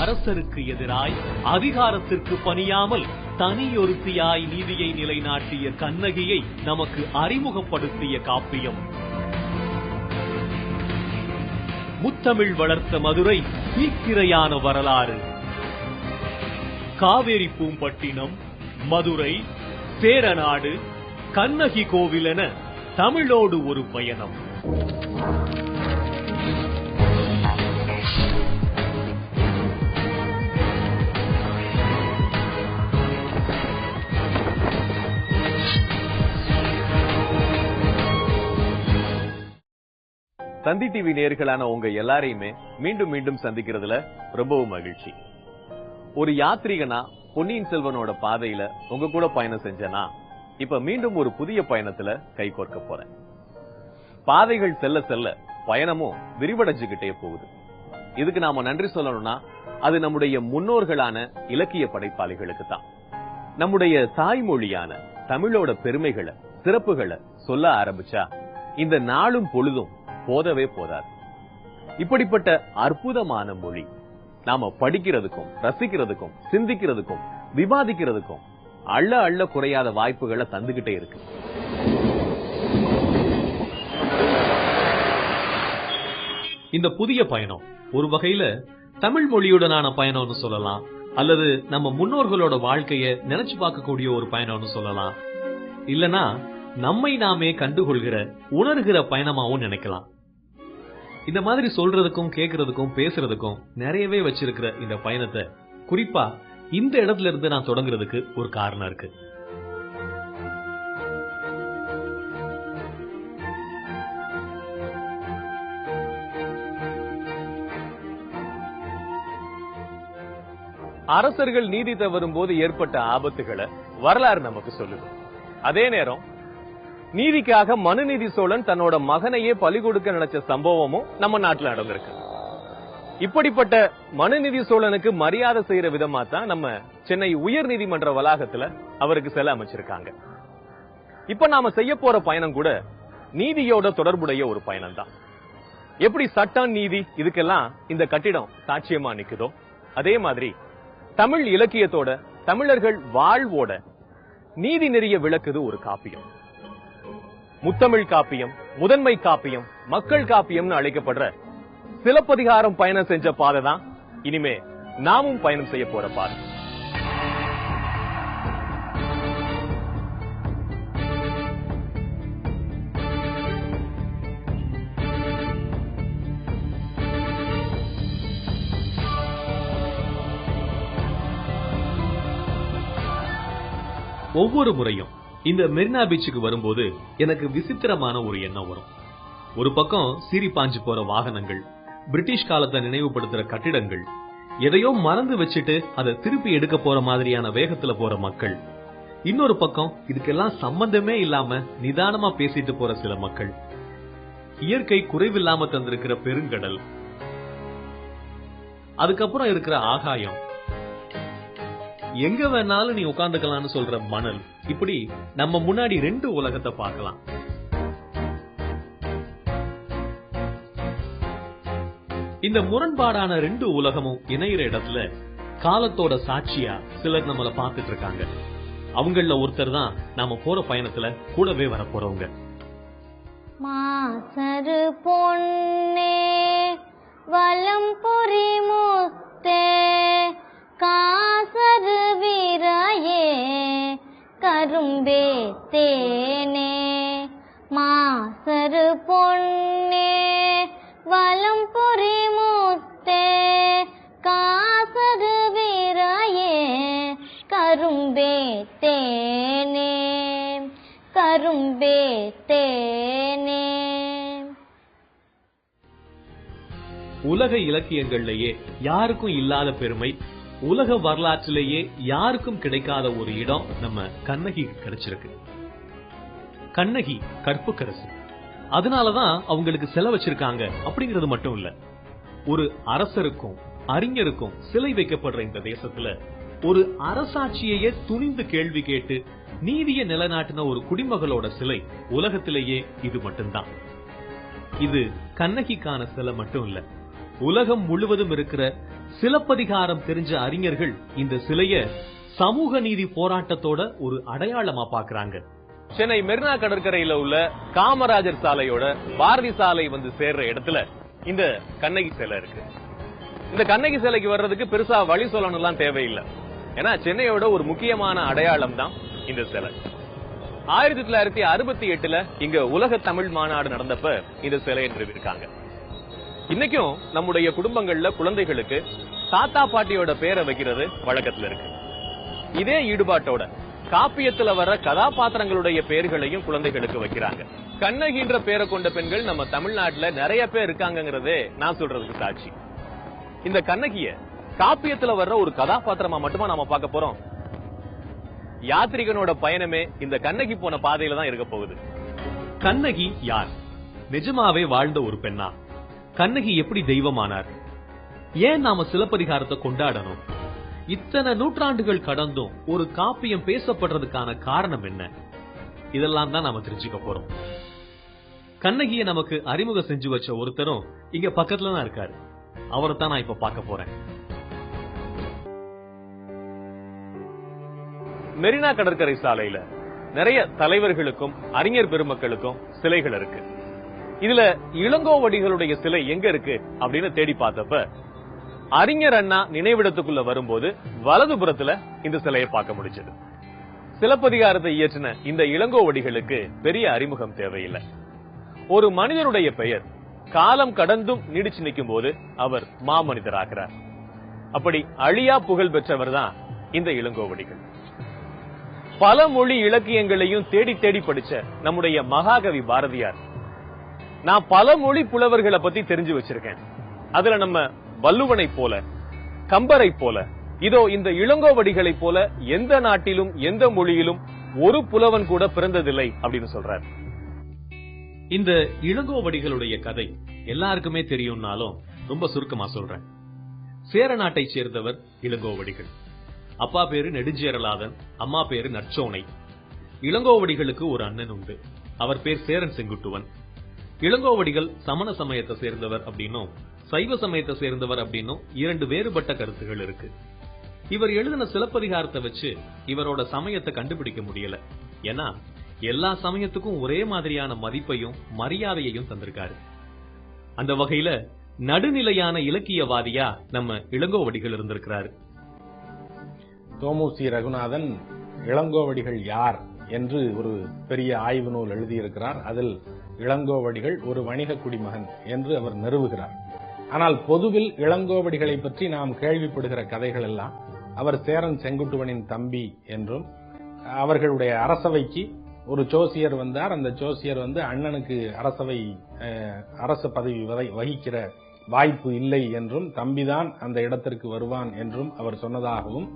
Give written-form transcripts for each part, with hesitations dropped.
அரசருக்கு எதிராய் அதிகாரத்திற்கு பணியாமல் தனியொருத்தியாய் நீதியை நிலைநாட்டிய கண்ணகியை நமக்கு அறிமுகப்படுத்திய காப்பியம். முத்தமிழ் வளர்த்த மதுரை தீக்கிரையான வரலாறு. காவேரி பூம்பட்டினம், மதுரை, சேரநாடு, கண்ணகி கோவில் என தமிழோடு ஒரு பயணம். தந்தி டிவி நேயர்களான உங்க எல்லாரையுமே மீண்டும் மீண்டும் சந்திக்கிறதுல ரொம்பவும் மகிழ்ச்சி. ஒரு யாத்ரீகனா பொன்னியின் செல்வனோட பாதையில உங்க கூட பயணம் செஞ்சனா இப்ப மீண்டும் ஒரு புதிய பயணத்துல கை கோர்க்க போறேன். பாதைகள் செல்ல செல்ல பயணமும் விரிவடைஞ்சுகிட்டே போகுது. இதுக்கு நாம நன்றி சொல்லணும்னா அது நம்முடைய முன்னோர்களான இலக்கிய படைப்பாளிகளுக்கு தான். நம்முடைய தாய்மொழியான தமிழோட பெருமைகளை, சிறப்புகளை சொல்ல ஆரம்பிச்சா இந்த நாளும் பொழுதும் போதவே போதாது. இப்படிப்பட்ட அற்புதமான மொழி நாம படிக்கிறதுக்கும், ரசிக்கிறதுக்கும், சிந்திக்கிறதுக்கும், விவாதிக்கிறதுக்கும் அள்ள அள்ள குறையாத வாய்ப்புகளை தந்துகிட்டே இருக்கு. இந்த புதிய பயணம் ஒரு வகையில தமிழ் மொழியுடனான பயணம்னு சொல்லலாம், அல்லது நம்ம முன்னோர்களோட வாழ்க்கைய நினைச்சு பார்க்கக்கூடிய ஒரு பயணம்னு சொல்லலாம், இல்லனா நம்மை நாமே கண்டுகொள்கிற, உணர்கிற பயணமாவும் நினைக்கலாம். இந்த மாதிரி சொல்றதுக்கும், கேட்கறதுக்கும், பேசுறதுக்கும் நிறையவே வச்சிருக்கிற இந்த பயணத்தை குறிப்பா இந்த இடத்துல இருந்து நான் தொடங்குறதுக்கு ஒரு காரணம் இருக்கு. அரசர்கள் நீதி தவறும் போது ஏற்பட்ட ஆபத்துகளை வரலாறு நமக்கு சொல்லுது. அதே நேரம் நீதிக்காக மனுநீதி சோழன் தன்னோட மகனையே பலி கொடுக்க நினைச்ச சம்பவமும் நம்ம நாட்டுல நடந்திருக்கு. இப்படிப்பட்ட மனுநீதி சோழனுக்கு மரியாதை செய்யற விதமா தான் நம்ம சென்னை உயர் நீதிமன்ற வளாகத்துல அவருக்கு சிலை அமைச்சிருக்காங்க. இப்ப நாம செய்ய போற பயணம் கூட நீதியோட தொடர்புடைய ஒரு பயணம் தான். எப்படி சட்டம், நீதி இதுக்கெல்லாம் இந்த கட்டிடம் சாட்சியமா நிக்குதோ, அதே மாதிரி தமிழ் இலக்கியத்தோட, தமிழர்கள் வாழ்வோட நீதி நெறிய விளக்குது ஒரு காப்பியம். முத்தமிழ் காப்பியம், முதன்மை காப்பியம், மக்கள் காப்பியம்னு அழைக்கப்படுற சிலப்பதிகாரம் பயணம் செஞ்ச பாதை தான் இனிமே நாமும் பயணம் செய்ய போற பாதை. ஒவ்வொரு முறையும் இந்த மெரினா பீச்சுக்கு வரும்போது எனக்கு விசித்திரமான ஒரு எண்ணம் வரும். ஒரு பக்கம் சீறி பாஞ்சு போற வாகனங்கள், பிரிட்டிஷ் காலத்தை நினைவுபடுத்துற கட்டிடங்கள், எதையோ மறந்து வச்சுட்டு அதை திருப்பி எடுக்க போற மாதிரியான வேகத்துல போற மக்கள், இன்னொரு பக்கம் இதுக்கெல்லாம் சம்பந்தமே இல்லாம நிதானமா பேசிட்டு போற சில மக்கள், இயற்கை குறைவில்லாம தந்திருக்கிற பெருங்கடல், அதுக்கப்புறம் இருக்கிற ஆகாயம், எங்க வேணாலும் நீ உட்கார்ந்துக்கலாம்னு சொல்ற மணல், இப்படி நம்ம முன்னாடி ரெண்டு உலகத்தை பார்க்கலாம். இந்த முரண்பாடான ரெண்டு உலகமும் இணையிற இடத்துல காலத்தோட சாட்சியா சிலர் நம்மள பாத்துட்டு இருக்காங்க. அவங்கள ஒருத்தர் தான் நாம போற பயணத்துல கூடவே வர போறவங்க. மாசரு பொன்னே வலம் பொறி முத்தே காசரு வீராயே கரும்பே தேனே. மாசரு பொன்னே வலம் பொறி முத்தே காசரு வீராயே கரும்பே தேனே கரும்பே தேனே. உலக இலக்கியங்கள்லயே யாருக்கும் இல்லாத பெருமை, உலக வரலாற்றிலேயே யாருக்கும் கிடைக்காத ஒரு இடம் நம்ம கண்ணகிக்கு கிடைச்சிருக்கு. கண்ணகி கற்புக்கரசி, அதனாலதான் அவங்களுக்கு சிலை வச்சிருக்காங்க அப்படிங்கிறது மட்டும் இல்ல, ஒரு அரசருக்கும் அறிஞருக்கும் சிலை வைக்கப்படுற இந்த தேசத்துல ஒரு அரசாட்சியையே துணிந்து கேள்வி கேட்டு நீதியை நிலைநாட்டின ஒரு குடிமகளோட சிலை உலகத்திலேயே இது மட்டும்தான். இது கண்ணகிக்கான சிலை மட்டும் இல்ல, உலகம் முழுவதும் இருக்கிற சிலப்பதிகாரம் தெரிஞ்ச அறிஞர்கள் இந்த சிலைய சமூக நீதி போராட்டத்தோட ஒரு அடையாளமா பாக்குறாங்க. சென்னை மெரினா கடற்கரையில உள்ள காமராஜர் சாலையோட பாரதி சாலை வந்து சேர்ற இடத்துல இந்த கண்ணகி சிலை இருக்கு. இந்த கண்ணகி சிலைக்கு வர்றதுக்கு பெருசா வழி சொல்லணும்லாம் தேவையில்லை. ஏன்னா சென்னையோட ஒரு முக்கியமான அடையாளம் தான் இந்த சிலை. 1968 இங்க உலக தமிழ் மாநாடு நடந்தப்ப இந்த சிலையை நிறுவிருக்காங்க. இன்னைக்கும் நம்முடைய குடும்பங்கள்ல குழந்தைகளுக்கு தாத்தா பாட்டியோட பேரை வைக்கிறது வழக்கத்துல இருக்கு. இதே ஈடுபாட்டோட காப்பியத்துல வர்ற கதாபாத்திரங்களுடைய பெயர்களையும் குழந்தைகளுக்கு வைக்கிறாங்க. கண்ணகின்ற பேரை கொண்ட பெண்கள் நம்ம தமிழ்நாட்டுல நிறைய பேர் இருக்காங்கிறதே நான் சொல்றதுக்கு சாட்சி. இந்த கண்ணகிய காப்பியத்துல வர்ற ஒரு கதாபாத்திரமா மட்டுமா நாம பார்க்க போறோம்? யாத்ரிகனோட பயணமே இந்த கண்ணகி போன பாதையில தான் இருக்க போகுது. கண்ணகி யார்? நிஜமாவே வாழ்ந்த ஒரு பெண்ணா? கண்ணகி எப்படி தெய்வமானார்? ஏன் நாம சிலப்பதிகாரத்தை கொண்டாடணும்? இத்தனை நூற்றாண்டுகள் கடந்தும் ஒரு காப்பியம் பேசப்படுறதுக்கான காரணம் என்ன? இதெல்லாம் தான் நாம தெரிஞ்சுக்க போறோம். கண்ணகிய நமக்கு அறிமுகம் செஞ்சு வச்ச ஒருத்தரும் இங்க பக்கத்துல தான் இருக்காரு. அவரை தான் நான் இப்ப பார்க்க போறேன். மெரினா கடற்கரை சாலையில நிறைய தலைவர்களுக்கும் அறிஞர் பெருமக்களுக்கும் சிலைகள் இருக்கு. இதுல இளங்கோவடிகளுடைய சிலை எங்க இருக்கு அப்படின்னு தேடி பார்த்தப்ப அறிஞர் அண்ணா நினைவிடத்துக்குள்ள வரும்போது வலதுபுறத்துல இந்த சிலையை பார்க்க முடிஞ்சது. சிலப்பதிகாரத்தை இயற்றின இந்த இளங்கோவடிகளுக்கு பெரிய அறிமுகம் தேவையில்லை. ஒரு மனிதனுடைய பெயர் காலம் கடந்தும் நீடிச்சு நிற்கும் போது அவர் மாமனிதராகிறார். அப்படி அழியா புகழ் பெற்றவர் தான் இந்த இளங்கோவடிகள். பல மொழி இலக்கியங்களையும் தேடி தேடி படிச்ச நம்முடைய மகாகவி பாரதியார், நான் பல மொழி புலவர்களை பத்தி தெரிஞ்சு வச்சிருக்கேன், அதுல நம்ம வள்ளுவனை போல கம்பரை போல இதோ இந்த இளங்கோவடிகளை போல எந்த நாட்டிலும் எந்த மொழியிலும் ஒரு புலவன் கூட பிறந்ததில்லை அப்படின்னு சொல்றார். இந்த இளங்கோவடிகளுடைய கதை எல்லாருக்குமே தெரியும்னாலும் ரொம்ப சுருக்கமா சொல்றேன். சேர நாட்டை சேர்ந்தவர் இளங்கோவடிகள். அப்பா பேரு நெடுஞ்சேரலாதன், அம்மா பேரு நற்சோனை. இளங்கோவடிகளுக்கு ஒரு அண்ணன் உண்டு. அவர் பேர் சேரன் செங்குட்டுவன். இளங்கோவடிகள் சமண சமயத்தை சேர்ந்தவர் அப்படின்னும் சைவ சமயத்தை சேர்ந்தவர் அப்படின்னும் இரண்டு வேறுபட்ட கருத்துகள் இருக்கு. இவர் எழுதின சிலப்பதிகாரத்தை வச்சு இவரோட சமயத்தை கண்டுபிடிக்க முடியல. ஏன்னா எல்லா சமயத்துக்கும் ஒரே மாதிரியான மதிப்பையும் மரியாதையையும் தந்திருக்காரு. அந்த வகையில நடுநிலையான இலக்கியவாதியா நம்ம இளங்கோவடிகள் இருந்திருக்கிறாரு. தோமுசி ரகுநாதன் இளங்கோவடிகள் யார் என்று ஒரு பெரிய ஆய்வு நூல் எழுதியிருக்கிறார். அதில் இளங்கோவடிகள் ஒரு வணிக குடிமகன் என்று அவர் நிறுவுகிறார். ஆனால் பொதுவில் இளங்கோவடிகளை பற்றி நாம் கேள்விப்படுகிற கதைகள் எல்லாம் அவர் சேரன் செங்குட்டுவனின் தம்பி என்றும், அவர்களுடைய அரசவைக்கு ஒரு ஜோசியர் வந்தார், அந்த ஜோசியர் அண்ணனுக்கு அரச பதவி வகிக்கிற வாய்ப்பு இல்லை என்றும், தம்பிதான் அந்த இடத்திற்கு வருவான் என்றும் அவர் சொன்னதாகவும்,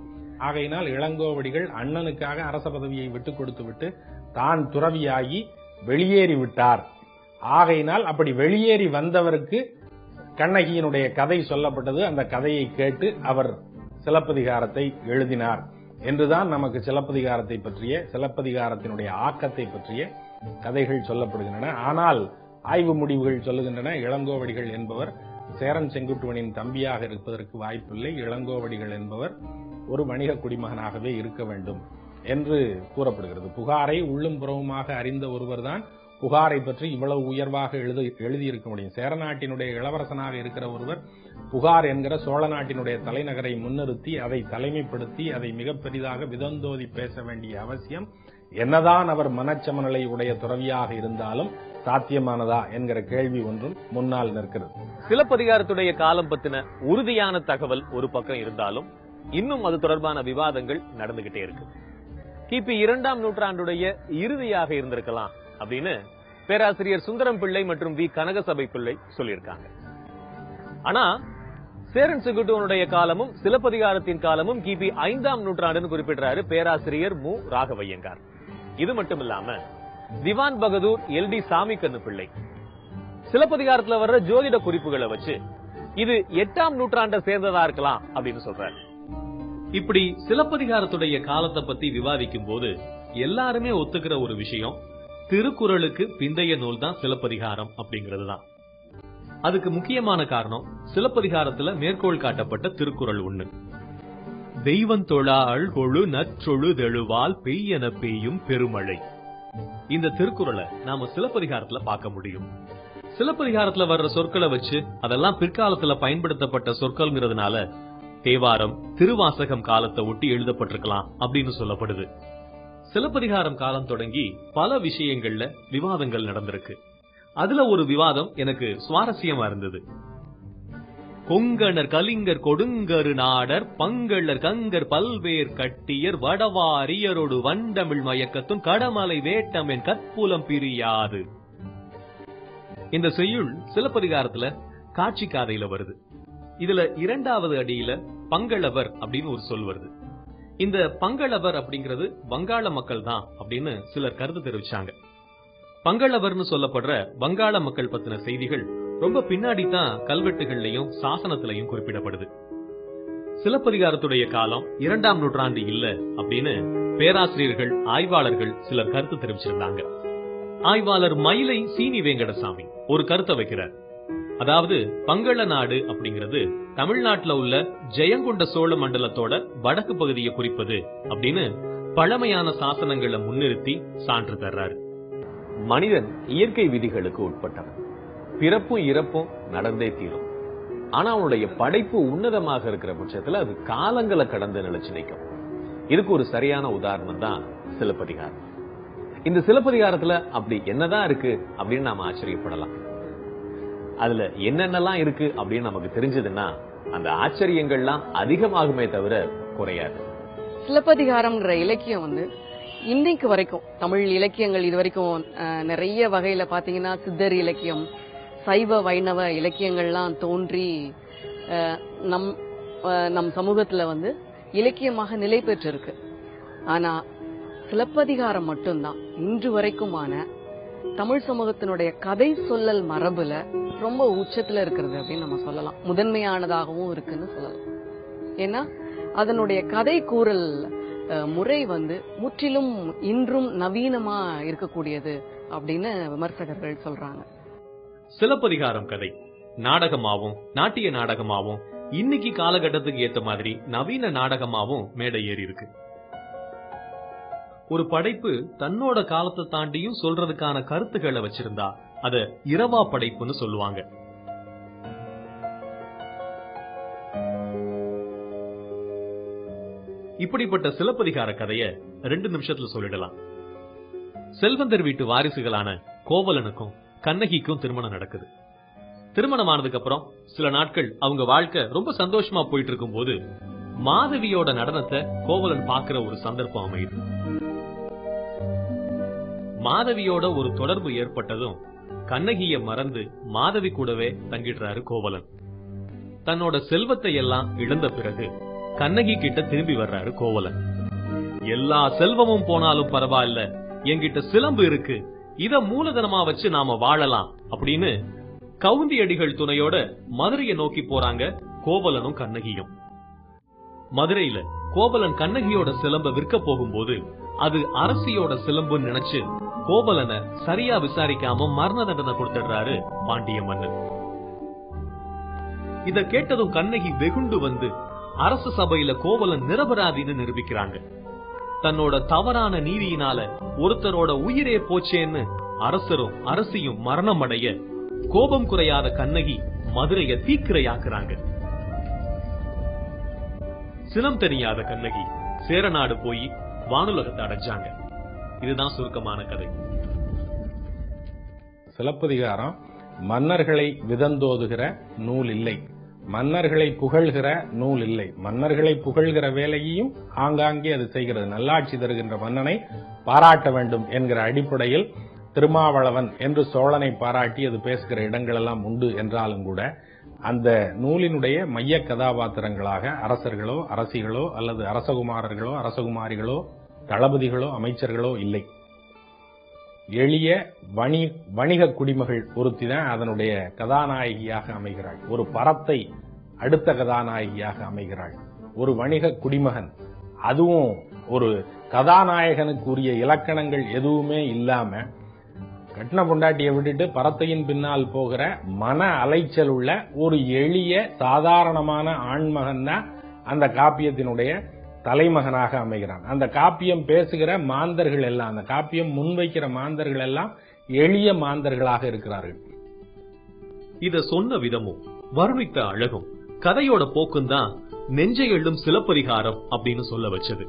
ஆகையினால் இளங்கோவடிகள் அண்ணனுக்காக அரச பதவியை விட்டுக் கொடுத்து விட்டு தான் துறவியாகி வெளியேறி விட்டார். ஆகையினால் அப்படி வெளியேறி வந்தவருக்கு கண்ணகியினுடைய கதை சொல்லப்பட்டது. அந்த கதையை கேட்டு அவர் சிலப்பதிகாரத்தை எழுதினார் என்றுதான் நமக்கு சிலப்பதிகாரத்தை பற்றிய, சிலப்பதிகாரத்தினுடைய ஆக்கத்தை பற்றிய கதைகள் சொல்லப்படுகின்றன. ஆனால் ஆய்வு முடிவுகள் சொல்லுகின்றன, இளங்கோவடிகள் என்பவர் சேரன் செங்குட்டுவனின் தம்பியாக இருப்பதற்கு வாய்ப்பில்லை. இளங்கோவடிகள் என்பவர் ஒரு வணிக குடிமகனாகவே இருக்க வேண்டும் என்று கூறப்படுகிறது. புகாரை உள்ளும் புறவுமாக அறிந்த ஒருவர் தான் புகாரை பற்றி இவ்வளவு உயர்வாக எழுதியிருக்க முடியும். சேர நாட்டினுடைய இளவரசனாக இருக்கிற ஒருவர் புகார் என்கிற சோழ நாட்டினுடைய தலைநகரை முன்னிறுத்தி அதை தலைமைப்படுத்தி அதை மிக பெரிதாக விதந்தோதி பேச வேண்டிய அவசியம் என்னதான் அவர் மனச்சமநிலை உடைய துறவியாக இருந்தாலும் சாத்தியமானதா என்கிற கேள்வி ஒன்றும் முன்னால் நிற்கிறது. சிலப்பதிகாரத்துடைய காலம் பத்தின உறுதியான தகவல் ஒரு பக்கம் இருந்தாலும் இன்னும் அது தொடர்பான விவாதங்கள் நடந்துகிட்டே இருக்கு. கிபி 2ஆம் நூற்றாண்டுடைய இறுதியாக இருந்திருக்கலாம் அப்படின்னு பேராசிரியர் சுந்தரம் பிள்ளை மற்றும் வி கனகசபை பிள்ளை சொல்லியிருக்காங்க. ஆனா சேரன் செங்குட்டுவனுடைய காலமும் சிலப்பதிகாரத்தின் காலமும் கிபி 5ஆம் நூற்றாண்டுன்னு குறிப்பிடுறாரு பேராசிரியர் மு ராகவையங்கார். இது மட்டும் இல்லாம திவான் பகதூர் எல்.டி. சாமிக்கண்ணு பிள்ளை சிலப்பதிகாரத்துல வர்ற ஜோதிட குறிப்புகளை வச்சு இது 8ஆம் நூற்றாண்டை சேர்ந்ததா இருக்கலாம் அப்படின்னு சொல்றாரு. இப்படி சிலப்பதிகாரத்துடைய காலத்தை பத்தி விவாதிக்கும் போது எல்லாருமே ஒத்துக்கிற ஒரு விஷயம், திருக்குறளுக்கு பிந்தைய நூல் தான் சிலப்பதிகாரம் அப்படிங்கிறது தான். அதுக்கு முக்கியமான காரணம் சிலப்பதிகாரத்துல மேற்கோள் காட்டப்பட்ட திருக்குறள் ஒண்ணு. தெய்வந்தொழாள் கொழு நற்றொழுதெழுவால் பெய்யென பெய்யும் பெருமழை. இந்த திருக்குறளை நாம சிலப்பதிகாரத்துல பார்க்க முடியும். சிலப்பதிகாரத்துல வர்ற சொற்களை வச்சு அதெல்லாம் பிற்காலத்துல பயன்படுத்தப்பட்ட சொற்கள்ங்கிறதுனால தேவாரம், திருவாசகம் காலத்தை ஒட்டி எழுதப்பட்டிருக்கலாம் அப்படின்னு சொல்லப்படுது. சிலப்பதிகாரம் காலம் தொடங்கி பல விஷயங்கள்ல விவாதங்கள் நடந்திருக்கு. அதுல ஒரு விவாதம் எனக்கு சுவாரஸ்யமா இருந்தது. கொங்கணர் கலிங்கர் கொடுங்கரு நாடர் பங்களர் கங்கர் பல்வேர் கட்டியர் வடவாரியரோடு வண்டமிழ் மயக்கத்தும் கடமலை வேட்டமென் கற்புலம் பிரியாது. இந்த செய்யுள் சிலப்பதிகாரத்துல காட்சி காதையில வருது. இதுல இரண்டாவது அடியில பங்களவர் அப்படின்னு ஒரு சொல் வருது. இந்த பங்களவர் அப்படிங்கிறது வங்காள மக்கள் தான் அப்படின்னு சிலர் கருத்து தெரிவிச்சாங்க. பங்களவர்னு சொல்லப்படுற வங்காள மக்கள் பத்தின செய்திகள் ரொம்ப பின்னாடி தான் கல்வெட்டுகள்லயும் சாசனத்திலையும் குறிப்பிடப்படுது. சிலப்பதிகாரத்துடைய காலம் 2ஆம் நூற்றாண்டு இல்ல அப்படின்னு பேராசிரியர்கள், ஆய்வாளர்கள் சிலர் கருத்து தெரிவிச்சிருந்தாங்க. ஆய்வாளர் மயிலை சீனி வேங்கடசாமி ஒரு கருத்தை வைக்கிறார். அதாவது பங்கள நாடு அப்படிங்கிறது தமிழ்நாட்டுல உள்ள ஜெயங்கொண்ட சோழ மண்டலத்தோட வடக்கு பகுதியை குறிப்பது அப்படின்னு பழமையான சாசனங்களை முன்னிறுத்தி சான்று தர்றாரு. மனிதன் இயற்கை விதிகளுக்கு உட்பட்டவன். பிறப்பும் இறப்பும் நடந்தே தீரும். ஆனா அவனுடைய படைப்பு உன்னதமாக இருக்கிற பட்சத்துல அது காலங்களை கடந்து நிலைச்சு நிற்கும். இதுக்கு ஒரு சரியான உதாரணம் தான் சிலப்பதிகாரம். இந்த சிலப்பதிகாரத்துல அப்படி என்னதான் இருக்கு அப்படின்னு நாம ஆச்சரியப்படலாம். அதுல என்னென்னலாம் இருக்கு அப்படின்னு நமக்கு தெரிஞ்சதுன்னா அந்த ஆச்சரியங்கள்லாம் அதிகமாகுமே தவிர குறையாது. சிலப்பதிகாரம்ன்ற இலக்கியம் இன்னைக்கு வரைக்கும் தமிழ் இலக்கியங்கள் இது வரைக்கும் நிறைய வகையில பாத்தீங்கன்னா சித்தர் இலக்கியம், சைவ வைணவ இலக்கியங்கள்லாம் தோன்றி நம் சமூகத்துல இலக்கியமாக நிலை பெற்றிருக்கு. ஆனா சிலப்பதிகாரம் மட்டும்தான் இன்று வரைக்குமான தமிழ் சமூகத்தினுடைய கதை சொல்லல் மரபுல ரொம்ப உச்சத்துல இருக்கிறது அப்படின்னு நம்ம சொல்லலாம். முதன்மையானதாகவும் இருக்குன்னு சொல்லலாம். ஏன்னா அதனுடைய கதை கூறல் முறை முற்றிலும் இன்றும் நவீனமா இருக்கக்கூடியது அப்படின்னு விமர்சகர்கள் சொல்றாங்க. சிலப்பதிகாரம் கதை நாடகமாவும் நாட்டிய நாடகமாவும் இன்னைக்கு காலகட்டத்துக்கு ஏத்த மாதிரி நவீன நாடகமாவும் மேடை ஏறி இருக்கு. ஒரு படைப்பு தன்னோட காலத்தை தாண்டியும் சொல்றதுக்கான கருத்துக்களை வச்சிருந்தா அத இரவா படைப்புன்னு சொல்லுவாங்க. இப்படிப்பட்ட சிலப்பதிகார கதைய 2 நிமிஷத்துல சொல்லிடலாம். செல்வந்தர் வீட்டு வாரிசுகளான கோவலனுக்கும் கண்ணகிக்கும் திருமணம் நடக்குது. திருமணம் ஆனதுக்கு அப்புறம் சில நாட்கள் அவங்க வாழ்க்கை ரொம்ப சந்தோஷமா போயிட்டு இருக்கும் போது மாதவியோட நடனத்தை கோவலன் பாக்குற ஒரு சந்தர்ப்பம் அமையுது. மாதவியோட ஒரு தொடர்பு ஏற்பட்டதும் கண்ணகிய மறந்து மாதவி கூடவே தங்கிடுறாரு கோவலன். தன்னோட செல்வத்தை எல்லாம் இழந்த பிறகு கண்ணகி கிட்ட திரும்பி வர்றாரு கோவலன். எல்லா செல்வமும் போனாலும் பரவாயில்ல, என்கிட்ட சிலம்பு இருக்கு, இத மூலதனமா வச்சு நாம வாழலாம் அப்படின்னு கவுந்தியடிகள் துணையோட மதுரையை நோக்கி போறாங்க கோவலனும் கண்ணகியும். மதுரையில கோவலன் கண்ணகியோட சிலம்ப விற்க போகும்போது அது அரசியோட சிலம்புன்னு நினைச்சு கோவலனை சரியா விசாரிக்காம மரண தண்டனை கொடுத்துடுறாரு பாண்டிய மன்னன். இத கேட்டதும் கண்ணகி வெகுண்டு அரசு சபையில கோவலன் நிரபராதின்னு நிரூபிக்கிறாங்க. தன்னோட தவறான நீதியினால ஒருத்தரோட உயிரே போச்சேன்னு அரசரும் அரசியும் மரணம் அடைய கோபம் குறையாத கண்ணகி மதுரைய தீக்கிரையாக்குறாங்க. சினம் தெரியாத கண்ணகி சேரநாடு போய் வானுலகத்தை அடைஞ்சாங்க. இதுதான் சுருக்கமான கதை. சிலப்பதிகாரம் மன்னர்களை விதந்தோதுகிற நூல் இல்லை, மன்னர்களை புகழ்கிற நூல் இல்லை. மன்னர்களை புகழ்கிற வேலையையும் ஆங்காங்கே அது செய்கிறது. நல்லாட்சி தருகின்ற மன்னனை பாராட்ட வேண்டும் என்கிற அடிப்படையில் திருமாவளவன் என்று சோழனை பாராட்டி அது பேசுகிற இடங்கள் எல்லாம் உண்டு என்றாலும் கூட அந்த நூலினுடைய மைய கதாபாத்திரங்களாக அரசர்களோ அரசிகளோ அல்லது அரசகுமாரர்களோ அரசகுமாரிகளோ தளபதிகளோ அமைச்சர்களோ இல்லை. எளிய வணிக குடிமகள் ஒருத்தி தான் அதனுடைய கதாநாயகியாக அமைகிறாள். ஒரு பரத்தை அடுத்த கதாநாயகியாக அமைகிறாள். ஒரு வணிக குடிமகன், அதுவும் ஒரு கதாநாயகனுக்கு உரிய இலக்கணங்கள் எதுவுமே இல்லாம கட்டின பொண்டாட்டியை விட்டுட்டு பரத்தையின் பின்னால் போகிற மன அலைச்சல் உள்ள ஒரு எளிய சாதாரணமான ஆண்மகன் தான் அந்த காப்பியத்தினுடைய தலைமகனாக அமைகிறான். அந்த காப்பியம் பேசுகிற மாந்தர்கள் எல்லாம், அந்த காப்பியம் முன்வைக்கிற மாந்தர்கள் எல்லாம் எளிய மாந்தர்களாக இருக்கிறார்கள். இத சொன்ன விதமும் வர்ணித்த அழகும் கதையோட போக்கும் தான் நெஞ்சை எள்ளும் சிலப்பதிகாரம் அப்படின்னு சொல்ல வச்சது.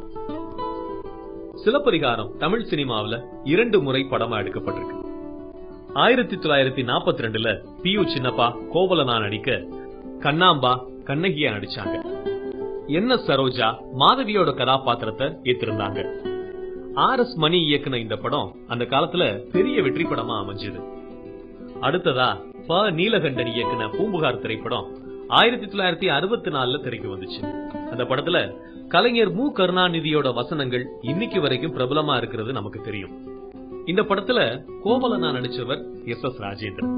சிலப்பதிகாரம் தமிழ் சினிமாவில 2 முறை படமா எடுக்கப்பட்டிருக்கு. 1942ல பி.யு. சின்னப்பா கோவலனா நடிக்க கண்ணாம்பா கண்ணகியா நடிச்சாங்க. என்.எஸ். சரோஜா மாதவியோட கதாபாத்திரத்தை ஏத்திருந்தாங்க. ஆர்.எஸ். மணி இயக்குன இந்த படம் அந்த காலத்துல பெரிய வெற்றி படமா அமைஞ்சது. அடுத்ததா ப. நீலகண்டன் இயக்குன பூம்புகார் திரைப்படம் 1964ல திரைக்கு வந்துச்சு. அந்த படத்துல கலைஞர் மு. கருணாநிதியோட வசனங்கள் இன்னைக்கு வரைக்கும் பிரபலமா இருக்கிறது நமக்கு தெரியும். இந்த படத்துல கோவலனா நடிச்சவர் எஸ்.எஸ். ராஜேந்திரன்,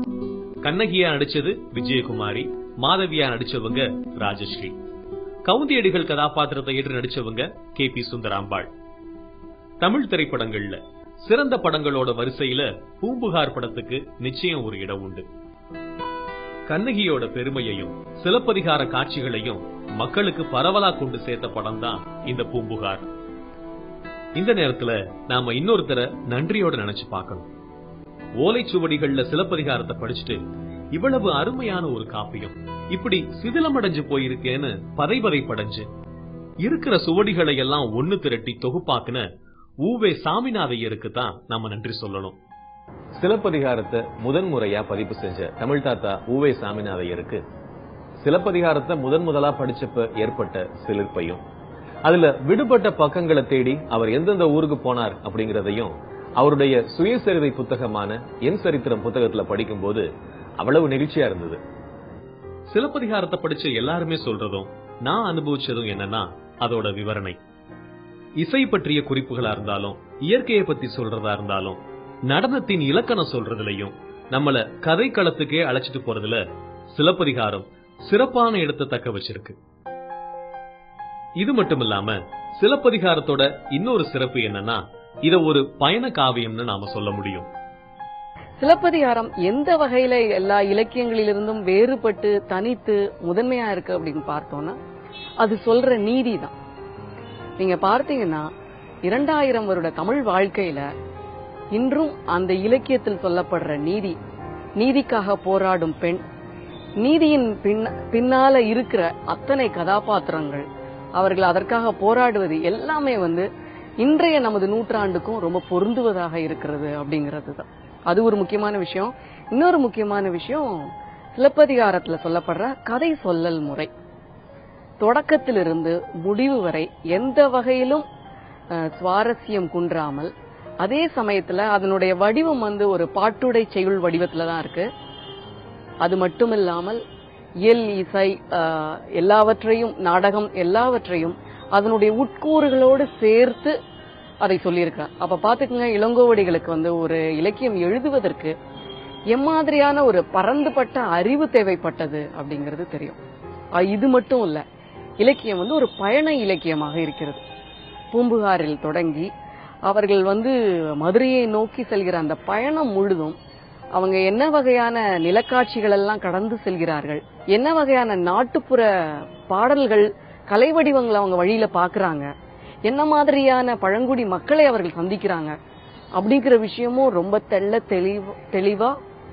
கண்ணகியா நடிச்சது விஜயகுமாரி, மாதவியா நடிச்சவங்க ராஜஸ்ரீ, கவுந்தியடிகள் கதாபாத்திரத்தை ஏற்று நடிச்சவங்க கே.பி. சுந்தராம்பாள். தமிழ் திரைப்படங்கள்ல சிறந்த படங்களோட வரிசையில பூம்புகார் படத்துக்கு நிச்சயம் ஒரு இடம் உண்டு. கண்ணகியோட பெருமையையும் சிலப்பதிகார காட்சிகளையும் மக்களுக்கு பரவலா கொண்டு சேர்த்த படம் தான் இந்த பூம்புகார். இந்த நேரத்துல நாம இன்னொருத்தரை நன்றியோட நினைச்சு பார்க்கணும். ஓலைச்சுவடிகள்ல சிலப்பதிகாரத்தை படிச்சுட்டு இவ்வளவு அருமையான ஒரு காப்பியம் இப்படி சிதிலமடைஞ்சு போயிருக்கேன்னு பதைபதை படைஞ்சு இருக்கிற சுவடிகளை எல்லாம் ஒண்ணு திரட்டி தொகுப்பாக்குன ஊவே சாமிநாதையருக்கு தான் நாம நன்றி சொல்லணும். சிலப்பதிகாரத்தை முதன்முறையா பதிப்பு செஞ்ச தமிழ் தாத்தா ஊவே சாமிநாதையருக்கு சிலப்பதிகாரத்தை முதலா படிச்சப்ப ஏற்பட்ட சிலிர்ப்பையும், அதுல விடுபட்ட பக்கங்களை தேடி அவர் எந்தெந்த ஊருக்கு போனார் அப்படிங்கறதையும் அவருடைய சுயசரிதை புத்தகமான என் சரித்திரம் புத்தகத்துல படிக்கும் போது அவ்வளவு நெகிழ்ச்சியா இருந்தது. சிலப்பதிகாரத்தை படிச்ச எல்லாருமே சொல்றதும் நான் அனுபவிச்சதும் என்னன்னா அதோட விவரணை. இசை பற்றிய குறிப்புகளா இருந்தாலும், இயற்கையை பத்தி சொல்றதா இருந்தாலும், நடனத்தின் இலக்கணம் சொல்றதுலயும் நம்மள கதை களத்துக்கே அழைச்சிட்டு போறதுல சிலப்பதிகாரம் சிறப்பான இடத்தை தக்க வச்சிருக்கு. இது மட்டும் இல்லாம சிலப்பதிகாரத்தோட இன்னொரு சிறப்பு என்னன்னா இத ஒரு பயண காவியம்னு நாம சொல்ல முடியும். சிலப்பதிகாரம் எந்த வகையில எல்லா இலக்கியங்களிலிருந்தும் வேறுபட்டு தனித்து முதன்மையா இருக்கு அப்படின்னு பார்த்தோம்னா அது சொல்ற நீதி தான். நீங்க பார்த்தீங்கன்னா 2000 வருட தமிழ் வாழ்க்கையில இன்றும் அந்த இலக்கியத்தில் சொல்லப்படுற நீதிக்காக போராடும் பெண், நீதியின் பின்னால இருக்கிற அத்தனை கதாபாத்திரங்கள், அவர்கள் அதற்காக போராடுவது எல்லாமே இன்றைய நமது நூற்றாண்டுக்கும் ரொம்ப பொருந்துவதாக இருக்கிறது அப்படிங்கிறது தான். அது ஒரு முக்கியமான விஷயம். இன்னொரு முக்கியமான விஷயம், சிலப்பதிகாரத்துல சொல்லப்படுற கதை சொல்லல் முறை தொடக்கத்திலிருந்து முடிவு வரை எந்த வகையிலும் சுவாரஸ்யம் குன்றாமல், அதே சமயத்துல அதனுடைய வடிவம் ஒரு பாட்டுடை செய்யுள் வடிவத்துல தான் இருக்கு. அது மட்டுமில்லாமல் இயல், இசை எல்லாவற்றையும், நாடகம் எல்லாவற்றையும் அதனுடைய உட்கூறுகளோடு சேர்த்து அதை சொல்லியிருக்கார். அப்ப பாத்துக்கங்க, இளங்கோவடிகளுக்கு ஒரு இலக்கியம் எழுதுவதற்கு எம்மாதிரியான ஒரு பரந்துபட்ட அறிவு தேவைப்பட்டது அப்படிங்கிறது தெரியும். இது மட்டும் இல்ல, இலக்கியம் ஒரு பயண இலக்கியமாக இருக்கிறது. பூம்புகாரில் தொடங்கி அவர்கள் மதுரையை நோக்கி செல்கிற அந்த பயணம் முழுதும் அவங்க என்ன வகையான நிலக்காட்சிகள் எல்லாம் கடந்து செல்கிறார்கள், என்ன வகையான நாட்டுப்புற பாடல்கள், கலை வடிவங்களை அவங்க வழியில பாக்குறாங்க, என்ன மாதிரியான பழங்குடி மக்களை அவர்கள் சந்திக்கிறாங்க அப்படிங்கிற விஷயமும் ரொம்ப தெளிவா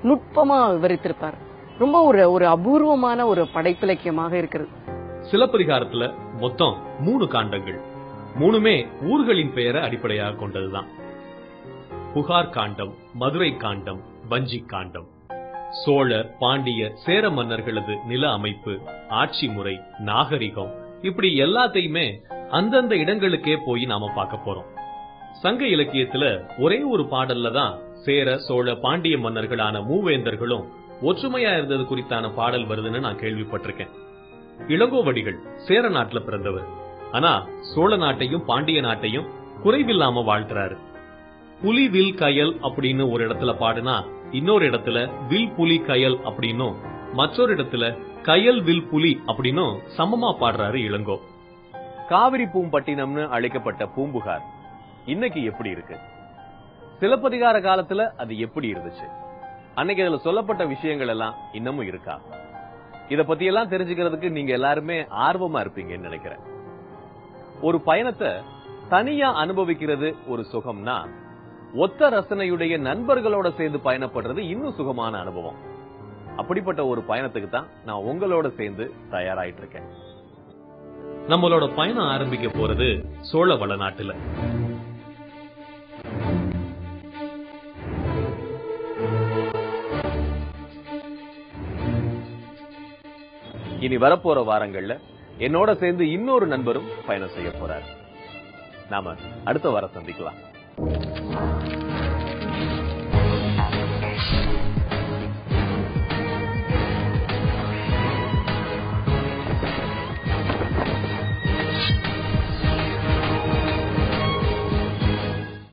நுட்பமா விவரித்திருப்பார். ரொம்ப ஒரு அபூர்வமான ஒரு படைப்பிலக்கியமாக இருக்கிறது. சிலப்பதிகாரத்துல மொத்தம் 3 காண்டங்கள், 3மே ஊர்களின் பெயரை அடிப்படையாக கொண்டதுதான். புகார் காண்டம், மதுரை காண்டம், வஞ்சி காண்டம். சோழ, பாண்டிய, சேர மன்னர்களது நில அமைப்பு, ஆட்சி முறை, நாகரிகம், இப்படி எல்லாத்தையுமே அந்தந்த இடங்களுக்கே போய் நாம பார்க்க போறோம். சங்க இலக்கியத்துல ஒரே ஒரு பாடல்ல தான் சேர, சோழ, பாண்டிய மன்னர்களான மூவேந்தர்களும் ஒற்றுமையா இருந்தது குறித்தான பாடல் வருதுன்னு நான் கேள்விப்பட்டிருக்கேன். இளங்கோவடிகள் சேர நாட்டுல பிறந்தவர். ஆனா சோழ நாட்டையும் பாண்டிய நாட்டையும் குறைவில்லாம வாழ்த்துறாரு. புலி வில் கயல் அப்படின்னு ஒரு இடத்துல பாடுனா, இன்னொரு இடத்துல வில் புலி கயல் அப்படின்னும், மற்றொரு இடத்துல கயல் வில் புலி அப்படின்னும் சமமா பாடுறாரு இளங்கோ. காவிரி பூம்பட்டினம்னு அழைக்கப்பட்ட பூம்புகார் இன்னைக்கு எப்படி இருக்கு? சிலப்பதிகார காலத்துல அது எப்படி இருந்துச்சு, அன்னைக்கு அதுல சொல்லப்பட்ட விஷயங்கள் எல்லாம் இன்னமும் இருக்கா, இத பத்தி எல்லாம் தெரிஞ்சுக்கிறதுக்கு நீங்க எல்லாருமே ஆர்வமா இருப்பீங்கன்னு நினைக்கிறேன். ஒரு பயணத்தை தனியா அனுபவிக்கிறது ஒரு சுகம்னா, ஒத்த ரசனையுடைய நண்பர்களோட சேர்ந்து பயணப்படுறது இன்னும் சுகமான அனுபவம். அப்படிப்பட்ட ஒரு பயணத்துக்கு தான் நான் உங்களோட சேர்ந்து தயாராயிட்டு இருக்கேன். நம்மளோட பயணம் ஆரம்பிக்க போறது சோழ வளநாட்டுல. இனி வரப்போற வாரங்கள்ல என்னோட சேர்ந்து இன்னொரு நண்பரும் பயணம் செய்ய போறாரு. நாம அடுத்த வாரம் சந்திக்கலாம்.